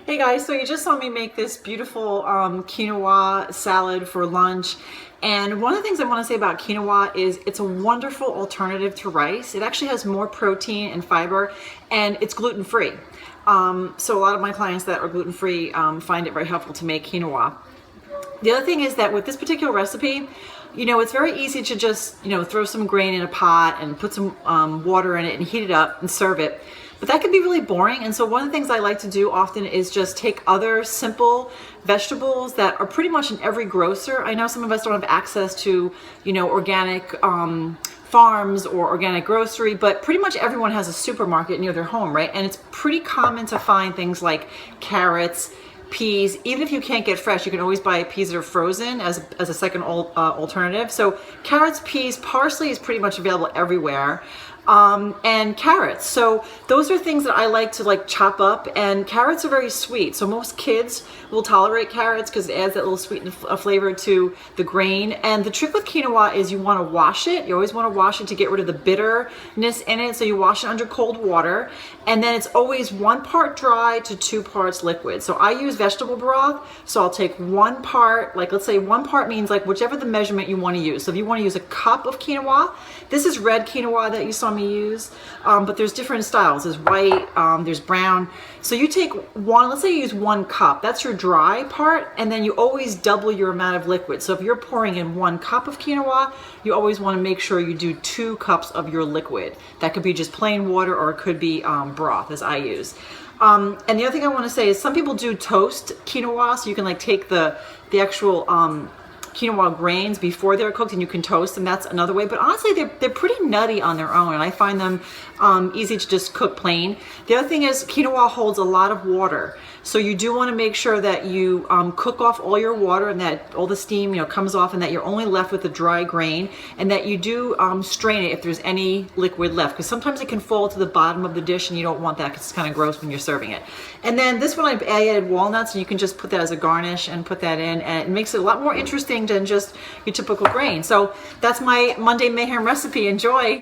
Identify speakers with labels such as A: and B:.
A: Hey guys, so you just saw me make this beautiful quinoa salad for lunch. And one of the things I want to say about quinoa is it's a wonderful alternative to rice. It actually has more protein and fiber, and it's gluten-free. So a lot of my clients that are gluten-free find it very helpful to make quinoa. The other thing is that with this particular recipe, it's very easy to just, throw some grain in a pot and put some water in it and heat it up and serve it. But that can be really boring. And so one of the things I like to do often is just take other simple vegetables that are pretty much in every grocer. I know some of us don't have access to, organic farms or organic grocery, but pretty much everyone has a supermarket near their home, right? And it's pretty common to find things like carrots, peas. Even if you can't get fresh, you can always buy peas that are frozen as a second alternative. So carrots, peas, parsley is pretty much available everywhere. And carrots. So those are things that I like to chop up, and carrots are very sweet. So most kids will tolerate carrots because it adds that little sweet flavor to the grain. And the trick with quinoa is you want to wash it. You always want to wash it to get rid of the bitterness in it. So you wash it under cold water, and then it's always 1 part dry to 2 parts liquid. So I use vegetable broth. So I'll take 1 part, let's say 1 part means whichever the measurement you want to use. So if you want to use a cup of quinoa, this is red quinoa that you saw me use, but there's different styles. There's white, there's brown. So you take let's say you use 1 cup, that's your dry part, and then you always double your amount of liquid. So if you're pouring in 1 cup of quinoa, you always want to make sure you do 2 cups of your liquid. That could be just plain water, or it could be broth, as I use. And the other thing I want to say is some people do toast quinoa, so you can take the actual quinoa grains before they're cooked and you can toast them. That's another way, but honestly they're pretty nutty on their own, and I find them easy to just cook plain. The other thing is quinoa holds a lot of water, so you do want to make sure that you cook off all your water and that all the steam comes off, and that you're only left with the dry grain, and that you do strain it if there's any liquid left, because sometimes it can fall to the bottom of the dish and you don't want that because it's kind of gross when you're serving it. And then this one I added walnuts, and you can just put that as a garnish and put that in, and it makes it a lot more interesting than just your typical grain. So that's my Monday Mayhem recipe. Enjoy.